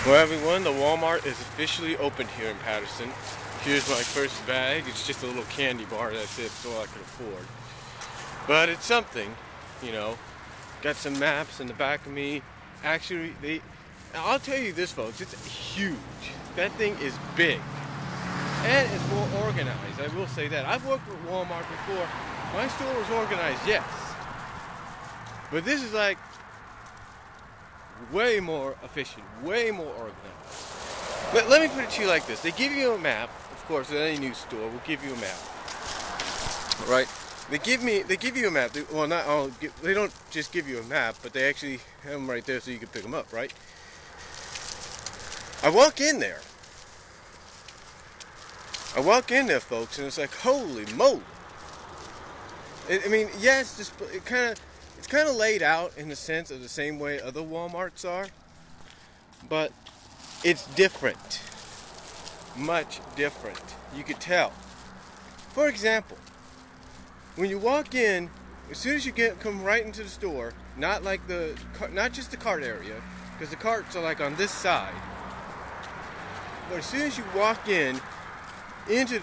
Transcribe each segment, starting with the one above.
Well, everyone, the Walmart is officially open here in Patterson. Here's my first bag. It's just a little candy bar. That's it. It's all I can afford. But it's something, you know. Got some maps in the back of me. Actually, I'll tell you this, folks. It's huge. That thing is big. And it's more organized. I will say that. I've worked with Walmart before. My store was organized, yes. But this is like way more efficient, way more organized. Let me put it to you like this. They give you a map, of course, at any new store will give you a map. Right? They give you a map. They don't just give you a map, but they actually have them right there so you can pick them up, right? I walk in there, folks, and it's like, holy moly. I mean, yes, it's kind of laid out in the sense of the same way other Walmarts are, but it's different, much different. You could tell. For example, when you walk in, as soon as you come right into the store, not just the cart area, because the carts are like on this side, but as soon as you walk into the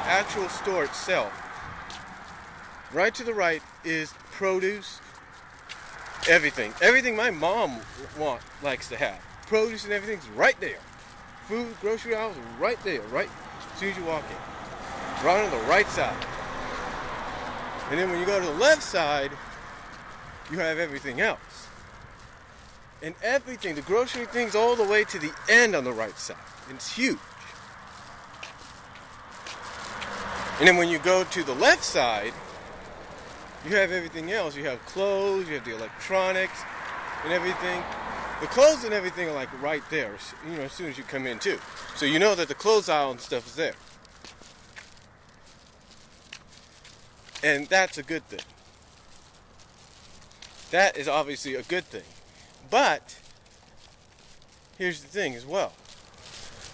actual store itself, right to the right is produce, everything my mom likes to have. Produce and everything's right there. Food, grocery aisles, right there, right as soon as you walk in. Right on the right side. And then when you go to the left side, you have everything else. And everything, the grocery things all the way to the end on the right side. It's huge. And then when you go to the left side, you have everything else. You have clothes, you have the electronics and everything. The clothes and everything are like right there, you know, as soon as you come in too. So you know that the clothes aisle and stuff is there. And that's a good thing. That is obviously a good thing. But here's the thing as well.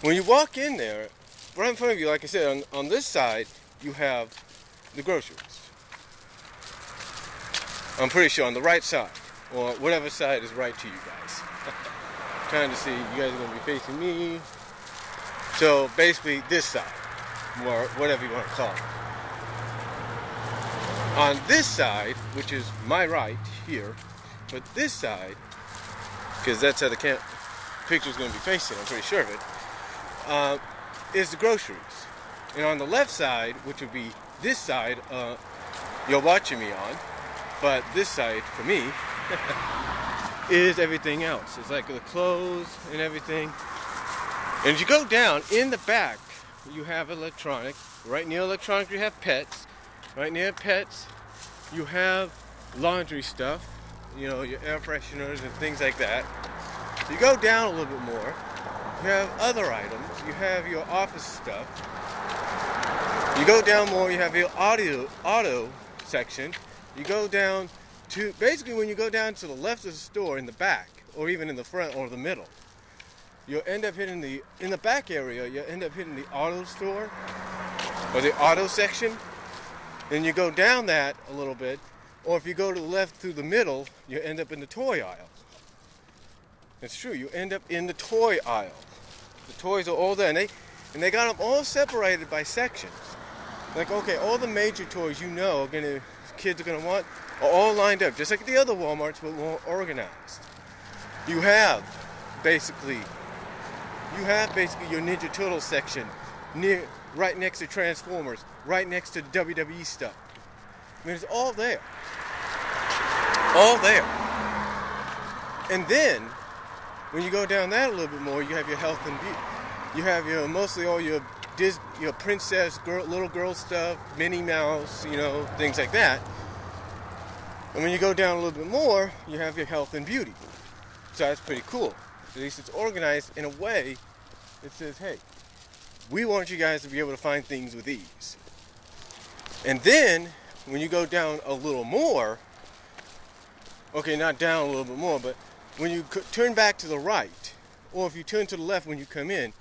When you walk in there, right in front of you, like I said, on this side, you have the groceries. I'm pretty sure on the right side, or whatever side is right to you guys. Trying to see, you guys are going to be facing me. So basically this side, or whatever you want to call it. On this side, which is my right here, but this side, because that's how the picture's going to be facing, I'm pretty sure of it, is the groceries. And on the left side, which would be this side you're watching me on, but this side for me is everything else. It's like the clothes and everything. And as you go down in the back, you have electronics. Right near electronics, you have pets. Right near pets, you have laundry stuff, you know, your air fresheners and things like that. You go down a little bit more, you have other items. You have your office stuff. You go down more, you have your auto section. You go down to, basically when you go down to the left of the store in the back, or even in the front or the middle, you'll end up hitting in the back area, you'll end up hitting the auto store, or the auto section. Then you go down that a little bit, or if you go to the left through the middle, you end up in the toy aisle. It's true, you end up in the toy aisle. The toys are all there, and they got them all separated by sections. Like, okay, all the major toys kids are gonna want are all lined up, just like the other Walmarts, but more organized. You have basically your Ninja Turtle section right next to Transformers, right next to the WWE stuff. I mean, it's all there. All there. And then, when you go down that a little bit more, you have your health and beauty. You have mostly all your princess, little girl stuff, Minnie Mouse, you know, things like that. And when you go down a little bit more, you have your health and beauty. So that's pretty cool. At least it's organized in a way that says, hey, we want you guys to be able to find things with ease. And then, when you go down a little more, okay, not down a little bit more, but when you turn back to the right, or if you turn to the left when you come in,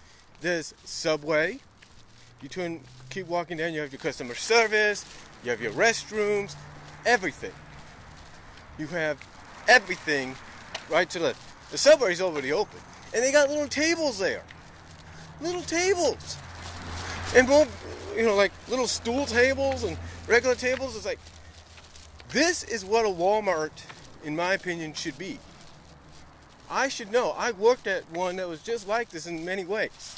there's Subway. You keep walking down, you have your customer service, you have your restrooms, everything. You have everything right to the left. The Subway's already open. And they got little tables there. Little tables. And more, like little stool tables and regular tables. It's like, this is what a Walmart, in my opinion, should be. I should know. I worked at one that was just like this in many ways.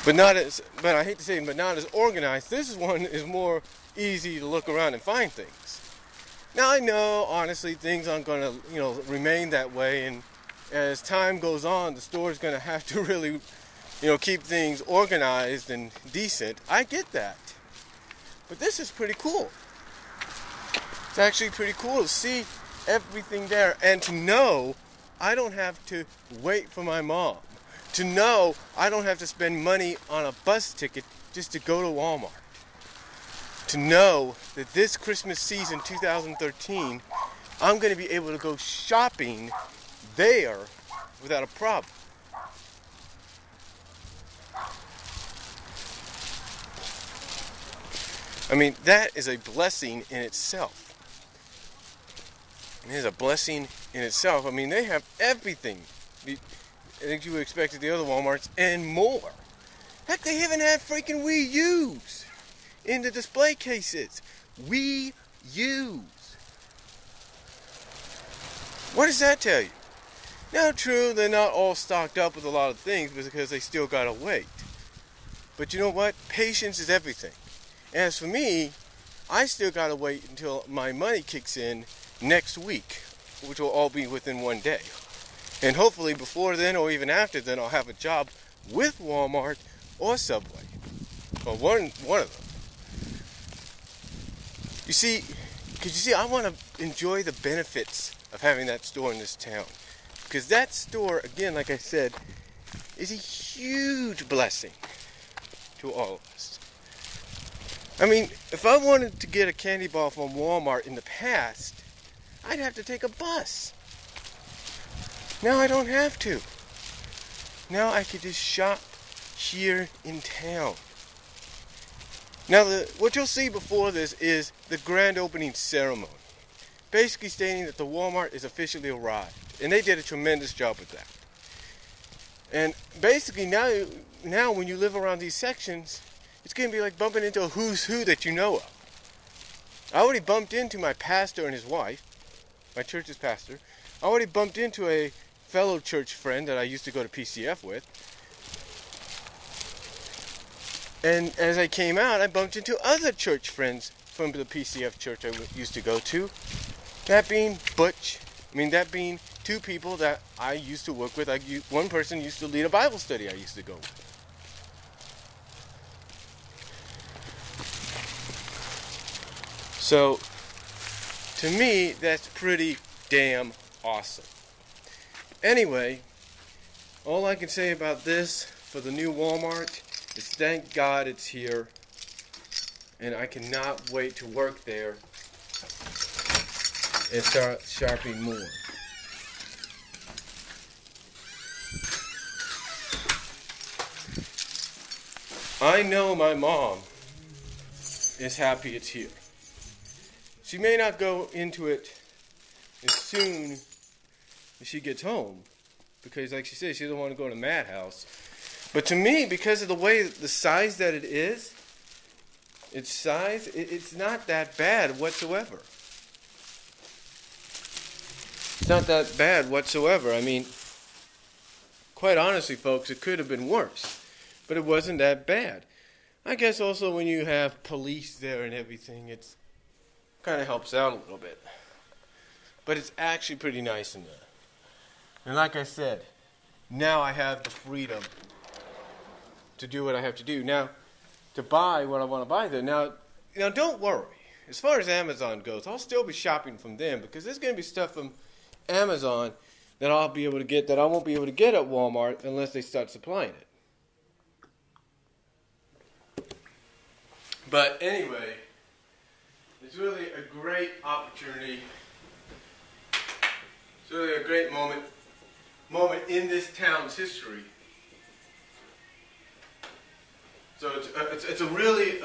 But I hate to say it, but not as organized. This one is more easy to look around and find things. Now I know, honestly, things aren't going to, remain that way, and as time goes on, the store is going to have to really, keep things organized and decent. I get that. But this is pretty cool. It's actually pretty cool to see everything there and to know I don't have to wait for my mom. To know I don't have to spend money on a bus ticket just to go to Walmart. To know that this Christmas season 2013, I'm going to be able to go shopping there without a problem. I mean, that is a blessing in itself. It is a blessing in itself. I mean, they have everything that you would expect at the other Walmarts and more. Heck, they even have freaking Wii U's in the display cases. Wii U's. What does that tell you? Now, true, they're not all stocked up with a lot of things because they still gotta wait. But you know what? Patience is everything. As for me, I still gotta wait until my money kicks in next week, which will all be within one day. And hopefully before then or even after then, I'll have a job with Walmart or Subway. Or one of them. You see, I want to enjoy the benefits of having that store in this town. Because that store, again, like I said, is a huge blessing to all of us. I mean, if I wanted to get a candy bar from Walmart in the past, I'd have to take a bus. Now I don't have to. Now I could just shop here in town. Now, what you'll see before this is the grand opening ceremony. Basically stating that the Walmart is officially arrived. And they did a tremendous job with that. And basically now when you live around these sections, it's going to be like bumping into a who's who that you know of. I already bumped into my pastor and his wife, my church's pastor. I already bumped into a fellow church friend that I used to go to PCF with. And as I came out, I bumped into other church friends from the PCF church I used to go to. That being that being two people that I used to work with. One person used to lead a Bible study I used to go with. So, to me, that's pretty damn awesome. Anyway, all I can say about this for the new Walmart is thank God it's here, and I cannot wait to work there and start shopping more. I know my mom is happy it's here. She may not go into it as soon as she gets home, because like she said, she doesn't want to go to Madhouse. But to me, because of the way, the size that it is, it's not that bad whatsoever. It's not that bad whatsoever. I mean, quite honestly, folks, it could have been worse. But it wasn't that bad. I guess also when you have police there and everything, it's kind of helps out a little bit. But it's actually pretty nice in there. And like I said, now I have the freedom to do what I have to do. Now, to buy what I want to buy there. Now don't worry. As far as Amazon goes, I'll still be shopping from them, because there's going to be stuff from Amazon that I'll be able to get that I won't be able to get at Walmart unless they start supplying it. But anyway, it's really a great opportunity. It's really a great moment in this town's history. So it's a really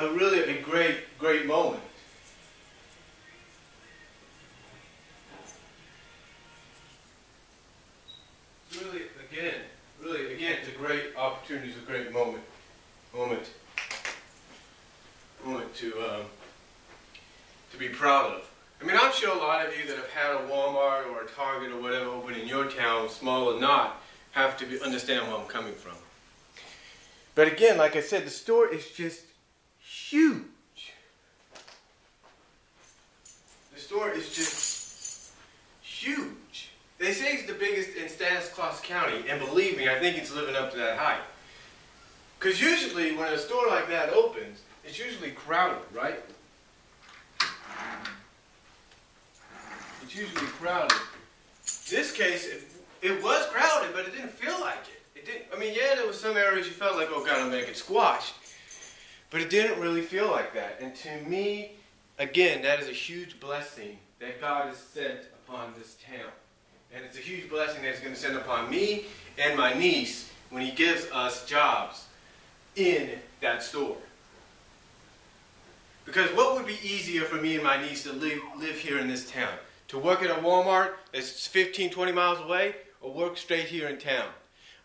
great moment. opportunity is a great moment to be proud of. I mean, I'm sure a lot of you that have had a Walmart or a Target or whatever open in your town, small or not, have to understand where I'm coming from. But again, like I said, the store is just huge. The store is just huge. They say it's the biggest in Stanislaus County, and believe me, I think it's living up to that hype. Because usually when a store like that opens, it's usually crowded, right? It's usually crowded. This case, it was crowded, but it didn't feel like it. It didn't. I mean, yeah, there was some areas you felt like, oh God, I'm gonna get squashed, but it didn't really feel like that. And to me, again, that is a huge blessing that God has sent upon this town, and it's a huge blessing that He's going to send upon me and my niece when He gives us jobs in that store. Because what would be easier for me and my niece to live here in this town? To work at a Walmart that's 15, 20 miles away, or work straight here in town?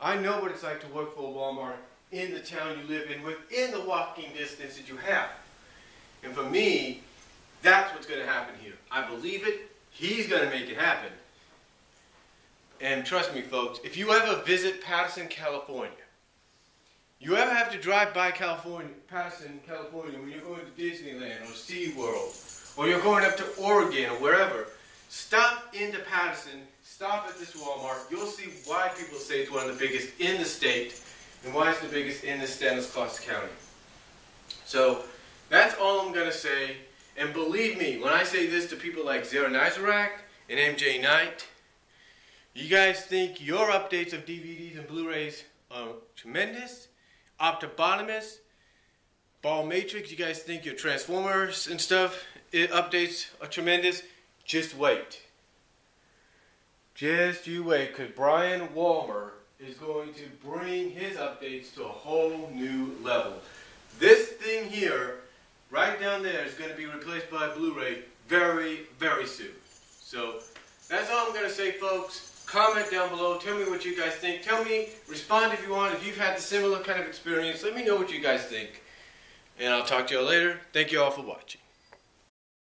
I know what it's like to work for a Walmart in the town you live in, within the walking distance that you have. And for me, that's what's going to happen here. I believe it. He's going to make it happen. And trust me, folks, if you ever visit Patterson, California, you ever have to drive by Patterson, California, when you're going to Disneyland or SeaWorld, or you're going up to Oregon or wherever, stop into Patterson, stop at this Walmart. You'll see why people say it's one of the biggest in the state and why it's the biggest in the Stanislaus County. So that's all I'm going to say. And believe me, when I say this to people like Zara Nizarak and MJ Knight, you guys think your updates of DVDs and Blu-rays are tremendous, optobotomist, ball matrix, you guys think your Transformers and stuff, updates are tremendous? Just wait. Just you wait, because Brian Walmart is going to bring his updates to a whole new level. This thing here, right down there, is going to be replaced by Blu-ray very, very soon. So that's all I'm going to say, folks. Comment down below. Tell me what you guys think. Tell me, respond if you want. If you've had the similar kind of experience, let me know what you guys think. And I'll talk to you all later. Thank you all for watching.